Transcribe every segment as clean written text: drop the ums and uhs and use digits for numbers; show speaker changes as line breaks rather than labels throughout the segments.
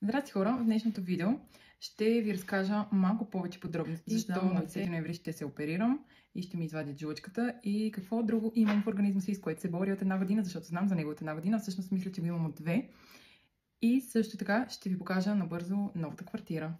Здрасти хора! В днешното видео ще ви разкажа малко повече подробности, защо на 10 ноември ще се оперирам и ще ми извадят жлъчката и какво друго имам в организма си, с което се боря от една година, защото знам за него от една година, всъщност мисля, че го имам от 2. И също така ще ви покажа набързо новата квартира.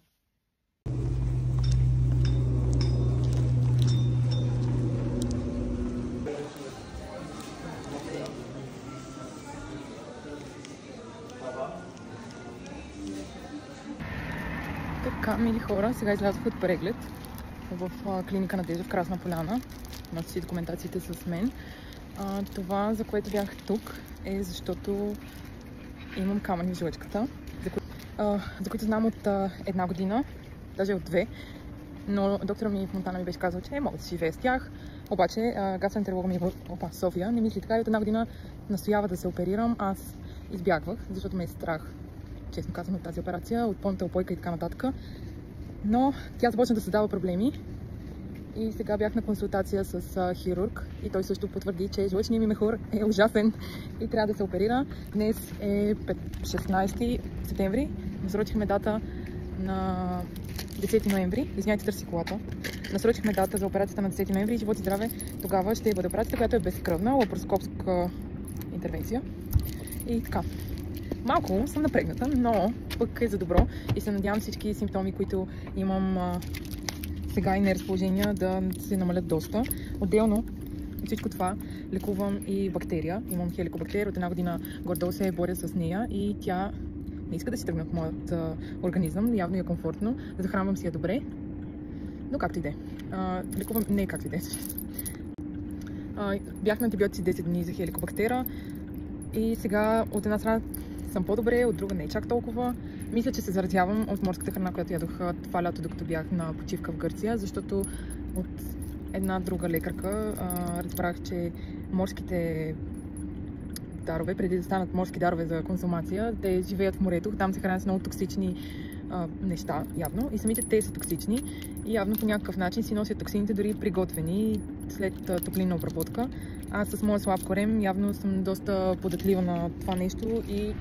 Така, мили хора, сега излязох от преглед в клиника Надежда в Красна Поляна. Носите документациите с мен. Това, за което бях тук, е защото имам камъни в жлъчката, за които знам от една година, даже от 2. Но доктора ми в Монтана ми беше казал, че мога да си живея с тях. Обаче гастроентеролога ми в София не мисли така и от една година настоява да се оперирам. Аз избягвах, защото ме е страх, честно казвам, от тази операция, от пълната опойка и така нататък. Но тя започна да създава проблеми и сега бях на консултация с хирург и той също потвърди, че жлъчният ми мехур е ужасен и трябва да се оперира. Днес е 16 септември, насрочихме дата на 10 ноември, извиняйте, търси колата. Насрочихме дата за операцията на 10 ноември и живот и здраве, тогава ще бъде операцията, която е безкръвна, лапароскопска интервенция. И така. Малко съм напрегната, но пък е за добро и се надявам всички симптоми, които имам сега и неразположения, да се намалят доста. Отделно от всичко това лекувам и бактерия. Имам хеликобактерия, от една година гордо се боря с нея и тя не иска да си тръгне от моят организъм, явно е комфортно, захранвам си я добре, но както и де. Лекувам, не както и де. Бях на антибиотици 10 дни за хеликобактера и сега от една страна съм по-добре, от друга не е чак толкова. Мисля, че се заразявам от морската храна, която ядох това лято, докато бях на почивка в Гърция, защото от една друга лекарка разбрах, че морските дарове, преди да станат морски дарове за консумация, те живеят в морето, там се хранят с много токсични неща, явно, и самите те са токсични и явно по някакъв начин си носят токсините дори приготвени след топлинна обработка. Аз с моя слаб корем явно съм доста податлива на това нещо и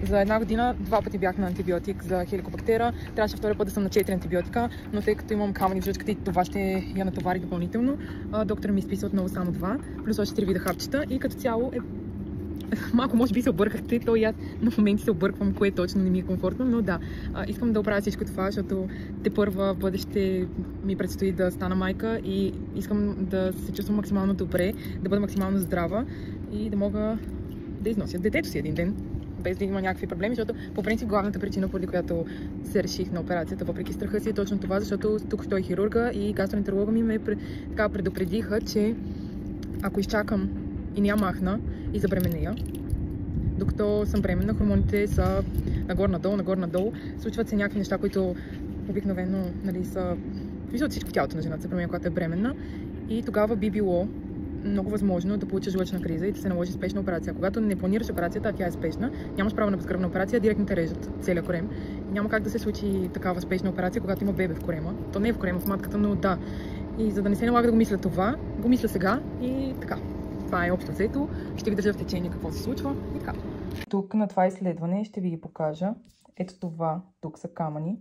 за една година 2 пъти бях на антибиотик за хеликобактера. Трябваше втория път да съм на 4 антибиотика, но тъй като имам камъни в жлъчката и това ще я натовари допълнително, доктор ми изписа отново само 2, плюс още 3 вида хапчета и като цяло е малко може би се объркахте, то и аз на моменти се обърквам, кое точно не ми е комфортно, но да, искам да оправя всичко това, защото тепърва в бъдеще ми предстои да стана майка и искам да се чувствам максимално добре, да бъда максимално здрава и да мога да износя детето си един ден, без да има някакви проблеми, защото по принцип главната причина, поради която се реших на операцията, въпреки страха си, е точно това, защото тук той хирурга и гастроентеролога ми ме предупредиха, че ако изчакам и няма махна и забременея, докато съм бременна, хормоните са нагоре-надолу, случват се някакви неща, които обикновено са виждат всичко в тялото на жената се променя, когато е бременна и тогава би било много възможно да получиш жлъчна криза и да се наложи спешна операция. Когато не планираш операцията, а тя е спешна, нямаш право на безкръвна операция, директно те режат целия корем. Няма как да се случи такава спешна операция, когато има бебе в корема. То не е в корема, в матката, но да. И за да не се налага да го мисля това, го мисля сега и така. Това е общо взето. Ще ви държа в течение какво се случва и така. Тук на това изследване ще ви ги покажа. Ето това, тук са камъни.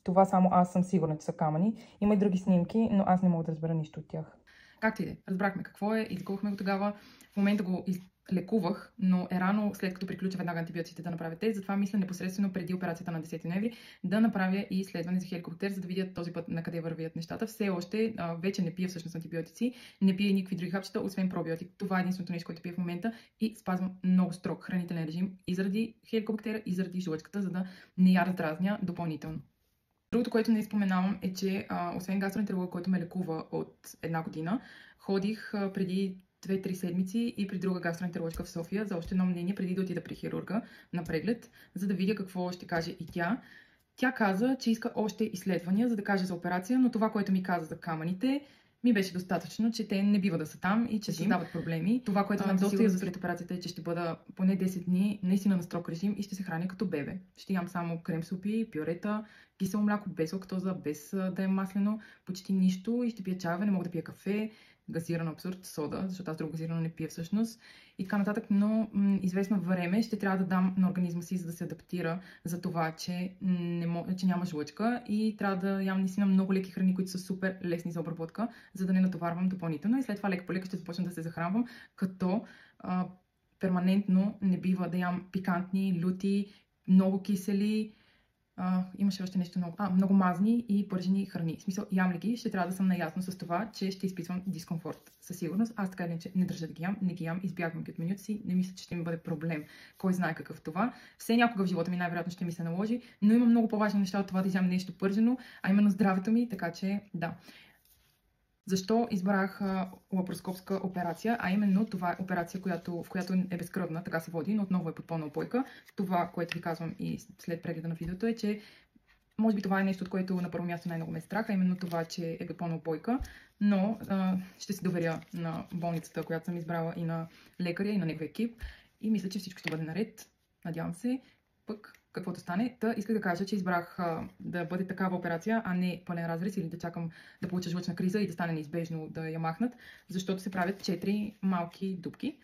Това само аз съм сигурна, че са камъни. Има и други снимки, но аз не мога да разбера нищо от тях. Както и да е, разбрахме какво е, излекувахме го тогава. В момента го лекувах, но е рано, след като приключа веднага антибиотиците, да направя тест. Затова мисля непосредствено преди операцията на 10 ноември да направя и изследване за хеликобактер, за да видя този път на къде вървят нещата. Все още вече не пия всъщност антибиотици, не пия никакви други хапчета, освен пробиотик. Това е единственото нещо, което пия в момента и спазвам много строг хранителен режим и заради хеликобактера, и заради жлъчката, за да не я раздразня допълнително. Другото, което не споменавам е, че освен гастроентеролога, който ме лекува от една година, ходих преди 2-3 седмици и при друга гастроентерологичка в София за още едно мнение, преди да отида при хирурга на преглед, за да видя какво ще каже и тя. Тя каза, че иска още изследвания, за да каже за операция, но това, което ми каза за камъните, ми беше достатъчно, че те не бива да са там и че създават проблеми. Това, което съм доста за след операцията е, че ще бъда поне 10 дни наистина на строг режим и ще се храня като бебе. Ще ям само крем-супи, пюрета, кисело мляко без лактоза, без да е маслено, почти нищо и ще пия чайове, не мога да пия кафе. газиран абсурд, сода, защото аз друго газирано не пия всъщност и така нататък, но известно време ще трябва да дам на организма си, за да се адаптира за това, че няма жлъчка и трябва да ям наистина много леки храни, които са супер лесни за обработка, за да не натоварвам допълнително и след това лека по лека ще започна да се захранвам, като перманентно не бива да ям пикантни, люти, много кисели, имаше още нещо много мазни и пържени храни. В смисъл, ям ли ги, ще трябва да съм наясно с това, че ще изпитвам дискомфорт. Със сигурност, аз така или не държа да ги ям, не ги ям, избягвам ги от менюто си, не мисля, че ще ми бъде проблем. Кой знае какъв това. Все някога в живота ми най-вероятно ще ми се наложи, но има много по-важни неща от това да изям нещо пържено, а именно здравето ми, така че да. Защо избрах лапароскопска операция, а именно това е операция, в която е безкръвна, така се води, но отново е под пълна опойка. Това, което ви казвам и след прегледа на видеото е, че може би това е нещо, от което на първо място най-много ме е страх, а именно това, че е под пълна опойка, но ще се доверя на болницата, която съм избрала и на лекаря, и на неговия екип и мисля, че всичко ще бъде наред. Надявам се, пък каквото стане. Исках да кажа, че избрах да бъде такава операция, а не пълен разрез или да чакам да получа жлъчна криза и да стане неизбежно да я махнат, защото се правят 4 малки дупки,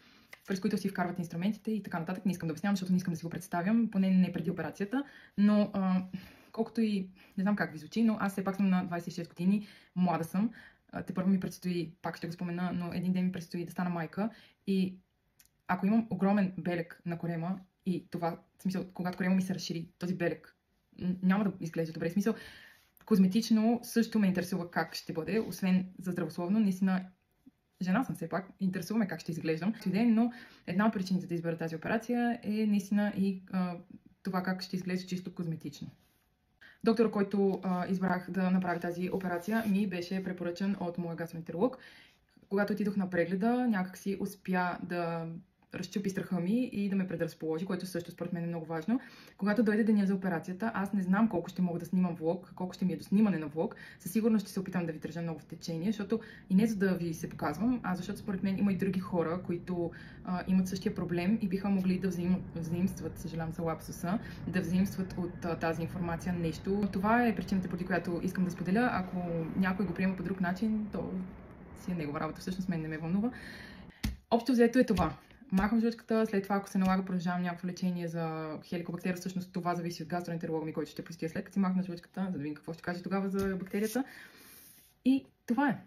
през които си вкарват инструментите и така нататък. Не искам да обяснявам, защото не искам да си го представям, поне не преди операцията, но колкото и не знам как ви звучи, но аз все пак съм на 26 години, млада съм. Тепърво ми предстои, пак ще го спомена, но един ден ми предстои да стана майка и ако имам огромен белег на корема и това, в смисъл, когато корема ми се разшири, този белег няма да изглежда добре. В смисъл, козметично също ме интересува как ще бъде, освен за здравословно. Наистина, жена съм все пак, интересуваме как ще изглеждам. Но една от причините да избера тази операция е наистина и това как ще изглежда чисто козметично. Доктора, който избрах да направи тази операция, ми беше препоръчан от моя гастроентеролог. Когато отидох на прегледа, някак си успя да разчупи страха ми и да ме предразположи, което също според мен е много важно. Когато дойде деня за операцията, аз не знам колко ще мога да снимам влог, колко ще ми е до снимане на влог. Със сигурност ще се опитам да ви държа много в течение, защото и не за да ви се показвам, а защото според мен има и други хора, които имат същия проблем и биха могли да взаимстват, съжалявам за лапсуса, да взаимстват от тази информация нещо. Това е причината, поради която искам да споделя. Ако някой го приема по друг начин, то си е негова работа. Всъщност мен не ме вълнува. Общо взето е това. Махам жлъчката, след това, ако се налага, продължавам някакво лечение за хеликобактера. Всъщност това зависи от гастроентеролога ми, който ще посетя след като си махна жлъчката, за да видим какво ще каже тогава за бактерията. И това е.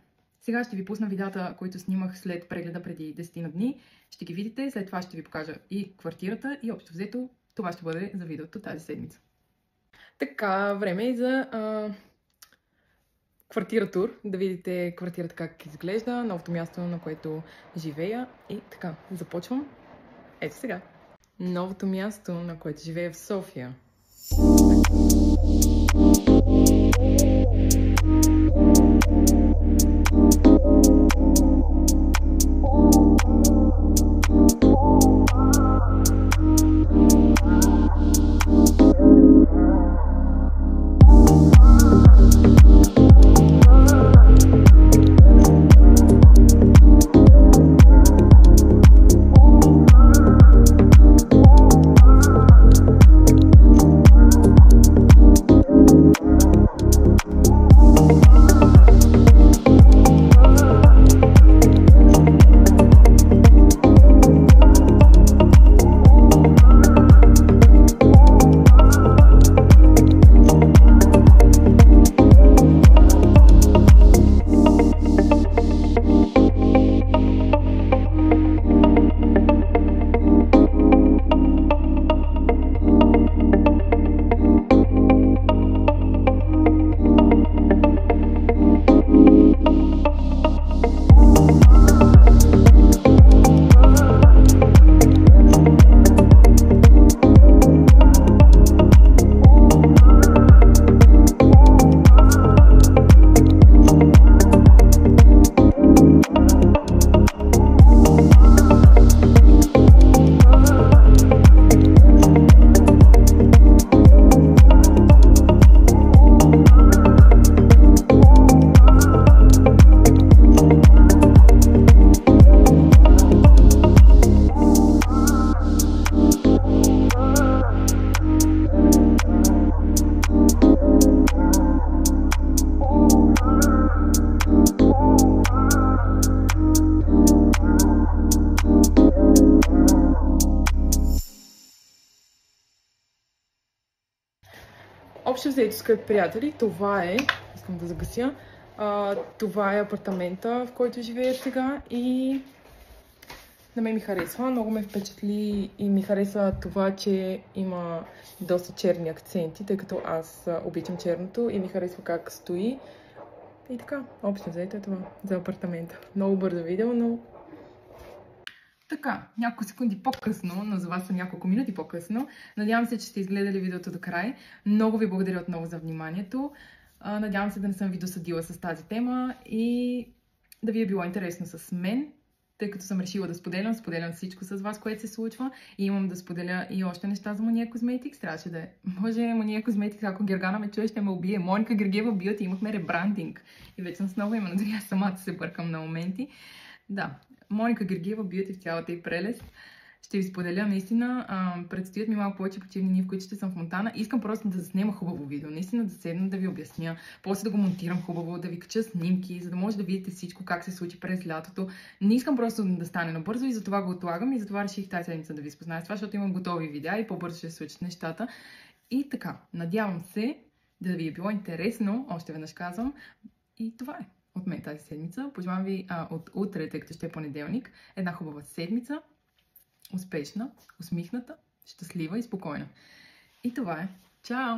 Сега ще ви пусна видеята, които снимах след прегледа преди 10 на дни. Ще ги видите, след това ще ви покажа и квартирата и общо взето това ще бъде за видеото тази седмица. Така, време е за квартира тур, да видите квартирата как изглежда, новото място, на което живея. И така, започвам. Ето сега. Новото място, на което живея в София. общо взето, скъпи приятели, това е, искам да загася, това е апартамента, в който живея сега и на мен ми харесва, много ме впечатли и ми харесва това, че има доста черни акценти, тъй като аз обичам черното и ми харесва как стои. И така, общо взето е това за апартамента. Много бързо видео, но... Така, няколко секунди по-късно, но за вас са няколко минути по-късно. Надявам се, че сте изгледали видеото до край. Много ви благодаря отново за вниманието. Надявам се да не съм ви досадила с тази тема и да ви е било интересно с мен, тъй като съм решила да споделям всичко с вас, което се случва и имам да споделя и още неща за Monia Cosmetics. Трябваше да е. Може Monia Cosmetics, ако Гергана ме чуе, ще ме убие. Моника Гергиева Beauty, имахме ребрандинг. И вече съм с ново име, но дори аз самата се бъркам на моменти. Да, Моника Гергиева Beauty в цялата и прелест. Ще ви споделя, наистина, предстоят ми малко повече почивни дни, в които ще съм в Монтана. Искам просто да заснема хубаво видео, наистина да седна, да ви обясня, после да го монтирам хубаво, да ви кача снимки, за да може да видите всичко как се случи през лятото. Не искам просто да стане набързо и затова го отлагам и затова реших тази седмица да ви спозная с това, защото имам готови видеа и по-бързо ще се случат нещата. И така, надявам се да ви е било интересно, още веднъж казвам, и това е от мен тази седмица. Пожелавам ви от утре, тъй като ще е понеделник, една хубава седмица. Успешна, усмихната, щастлива и спокойна. И това е. Чао!